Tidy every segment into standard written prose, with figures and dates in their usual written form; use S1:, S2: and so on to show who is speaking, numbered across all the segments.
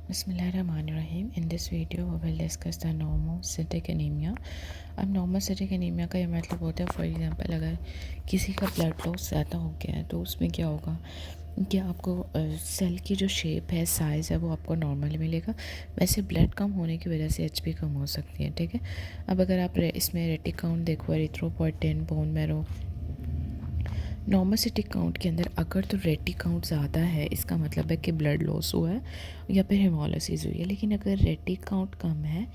S1: Bismillahirrahmanirrahim. In this video we will discuss the normocytic anemia. अब normocytic anaemia का ये मतलब होता है, फॉर एग्जांपल अगर किसी का ब्लड लॉस ज़्यादा हो गया है तो उसमें क्या होगा कि आपको सेल की जो शेप है, साइज़ है, वो आपको नॉर्मल मिलेगा। वैसे ब्लड कम होने की वजह से एचपी कम हो सकती है, ठीक है। अब अगर आप इसमें रेटिक काउंट देखो, erythropoietin, bone marrow, normocytic count के अंदर अगर तो रेटिक काउंट ज़्यादा है इसका मतलब है कि ब्लड लॉस हुआ है या फिर हेमोलिसिस हुई है। लेकिन अगर रेटिक काउंट कम है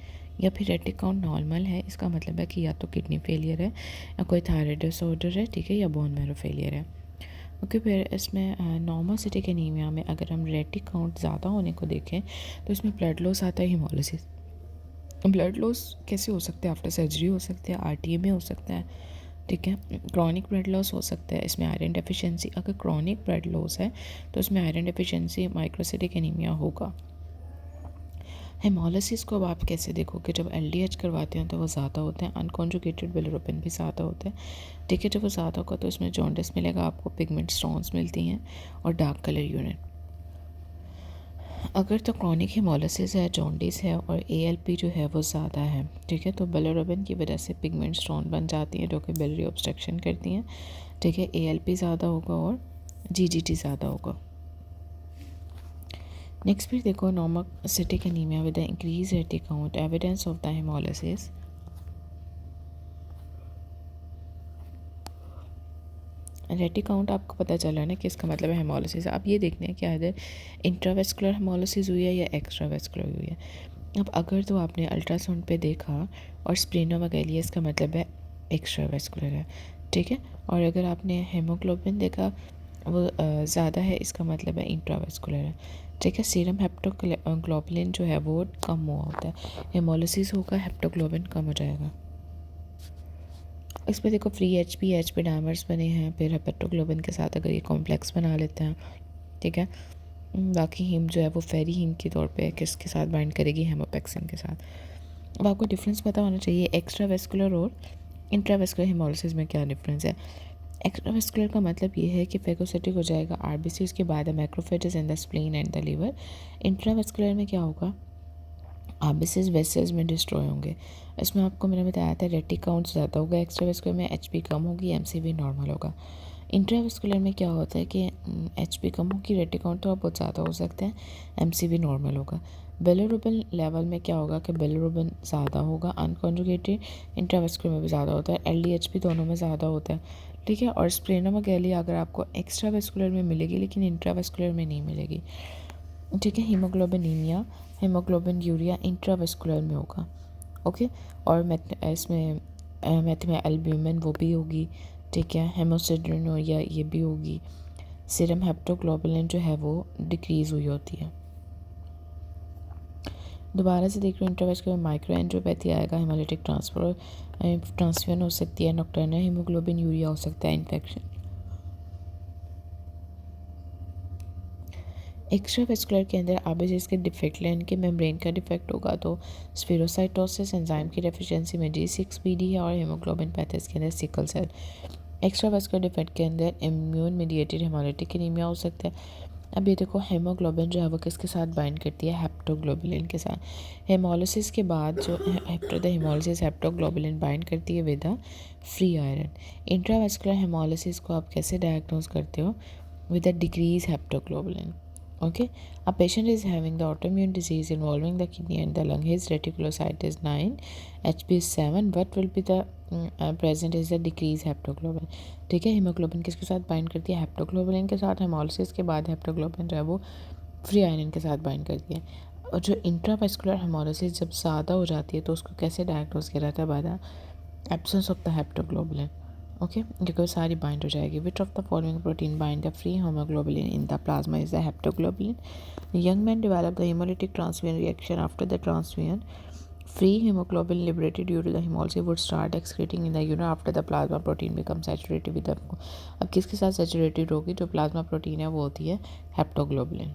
S1: या फिर रेटिक काउंट नॉर्मल है, इसका मतलब है कि या तो किडनी फेलियर है या कोई थायराइड डिसऑर्डर है, ठीक है, या बोन मैरो फेलियर है। ओके, फिर इसमें नॉर्मोसिटिक एनीमिया में अगर हम रेटिक काउंट ज़्यादा होने को देखें तो इसमें ब्लड लॉस आता है, हेमोलिसिस। ब्लड लॉस कैसे हो सकता है? आफ्टर सर्जरी हो सकता है, आरटीए में हो सकता है, ठीक है। क्रॉनिक ब्लड लॉस हो सकता है, इसमें आयरन डेफिशिएंसी, अगर क्रॉनिक ब्लड लॉस है तो इसमें आयरन डेफिशिएंसी, माइक्रोसिटिक एनीमिया होगा। हेमोलिसिस को अब आप कैसे देखोगे? जब एलडीएच करवाते हैं तो वो ज़्यादा होते हैं, अनकॉन्जुगेटेड बिलिरुबिन भी ज़्यादा होता है, ठीक है। जब वो ज़्यादा होगा तो इसमें जॉन्डिस मिलेगा आपको, पिगमेंट स्टोन्स मिलती हैं और डार्क कलर यूरिन। अगर तो क्रॉनिक हेमोलिसिस है, जॉन्डिस है और एएलपी जो है वो ज़्यादा है, ठीक है, तो बिलिरुबिन की वजह से पिगमेंट स्टोन बन जाती हैं जो कि बिलियरी ऑब्स्ट्रक्शन करती हैं, ठीक है। एएलपी ज़्यादा होगा और जीजीटी ज़्यादा होगा। नेक्स्ट फिर देखो, normocytic anaemia with the increase retic count, evidence of the haemolysis. Retic count आपको पता चल रहा है ना कि इसका मतलब है हेमोलिसिस। अब ये देखते हैं कि इधर इंट्रावेस्कुलर हेमोलिसिस हुई है या एक्स्ट्रावेस्कुलर हुई है। अब अगर तो आपने अल्ट्रासाउंड पे देखा और स्प्लेनोमेगाली, इसका मतलब है एक्स्ट्रावेस्कुलर है, ठीक है। और अगर आपने हेमोग्लोबिन देखा वो ज़्यादा है, इसका मतलब है इंट्रावेस्कुलर है, ठीक है। सीरम हेप्टोग्लोबुलिन जो है वो कम हुआ होता है, हेमोलिसिस होगा, हेप्टोग्लोबिन कम हो जाएगा। इसमें देखो फ्री एचपी डायमर्स बने हैं, फिर हेपेटोग्लोबिन के साथ अगर ये कॉम्प्लेक्स बना लेते हैं, ठीक है। बाकी हीम जो है वो फेरी हीम के तौर पे किसके साथ बाइंड करेगी? हेमोपेक्सिन के साथ। अब आपको डिफरेंस पता होना चाहिए एक्स्ट्रावेस्कुलर और इंट्रावेस्कुलर हेमोलिसिस में क्या डिफरेंस है। एक्स्ट्रावेस्कुलर का मतलब ये है कि फेगोसिटिक हो जाएगा आरबीसीज के बाद macrophages in the spleen and the liver. Intravascular में क्या होगा? आरबीसीज वेसल्स में डिस्ट्रॉय होंगे। इसमें आपको मैंने बताया था रेटिक काउंट ज़्यादा होगा, एक्स्ट्रावेस्कुलर में एचपी कम होगी, एमसीवी नॉर्मल होगा। इंट्रावेस्कुलर में क्या होता है कि एचपी कम होगी, रेटिक काउंट तो बहुत ज़्यादा हो सकते हैं, एमसीवी नॉर्मल होगा। बिलिरुबिन लेवल में क्या होगा कि बिलिरुबिन ज़्यादा होगा, अनकॉन्जुगेटेड इंट्रावेस्कुलर में भी ज़्यादा होता है, एलडीएच भी दोनों में ज़्यादा होता है, ठीक है। और स्प्लेनोमेगाली अगर आपको एक्स्ट्रावेस्कुलर में मिलेगी लेकिन इंट्रावेस्कुलर में नहीं मिलेगी, ठीक है। हीमोग्लोबिनीमिया, हीमोग्लोबिन यूरिया इंट्रावेस्कुलर में होगा, ओके। और इसमें मैथ में एल्ब्यूमिन वो भी होगी, ठीक है। हेमोसिड्रिनोरिया ये भी होगी। सीरम हेप्टोग्लोबुलिन जो है वो डिक्रीज़ हुई होती है। दोबारा से देख रहे हो, इंट्रावेस्कुलर माइक्रो एंजियोपैथी आएगा, हेमोलिटिक ट्रांसफ्यूजन हो सकती है, नॉक्टर्नल हीमोग्लोबिन यूरिया हो सकता है, इन्फेक्शन। एक्स्ट्रावेस्कुलर के अंदर आरबीसीज के डिफेक्ट लेन के मेम्ब्रेन का डिफेक्ट होगा तो स्फीरोसाइटोसिस, एंजाइम की डेफिशिएंसी में G6PD है, और हेमोग्लोबिन पैथेस के अंदर सिकल सेल। एक्स्ट्रावेस्कुलर डिफेक्ट के अंदर इम्यून मीडिएटेड हेमोलिटिक एनीमिया हो सकता है। अब ये देखो, हेमोग्लोबिन जो है वो किसके साथ बाइंड करती है? हेप्टोग्लोबुलिन के साथ। हेमोलिसिस के बाद जो आफ्टर द हेमोलिसिस हेप्टोग्लोबुलिन बाइंड करती है with the free iron. Intravascular haemolysis को आप कैसे डायग्नोज करते हो? with a decreased haptoglobulin. Okay, a patient is having the autoimmune disease involving the kidney and the lung. His reticulocyte is 9, HP is 7. What will be the present is the decreased haptoglobin. ठीक है, haemoglobin किसके साथ bind करती है? हेप्टोग्लोबुलिन के साथ। Haemolysis के बाद हेप्टोग्लोबिन जो है वो फ्री आयरन के साथ बाइंड करती है। और जो इंट्रावेस्कुलर हेमोलिसिस जब ज़्यादा हो जाती है तो उसको कैसे डायग्नोज किया जाता है? By the absence of the haptoglobulin. Okay, क्योंकि वो सारी बाइंड हो जाएगी। Which of the following protein bind the free hemoglobulin in the plasma is the haptoglobulin. Young man develop the hemolytic transfusion reaction after the transfusion. Free hemoglobin liberated due to the hemolysis would start excreting in the urine after the plasma protein becomes saturated with the। अब किसके साथ saturated होगी? जो plasma protein है वो होती है हेप्टोग्लोबुलिन।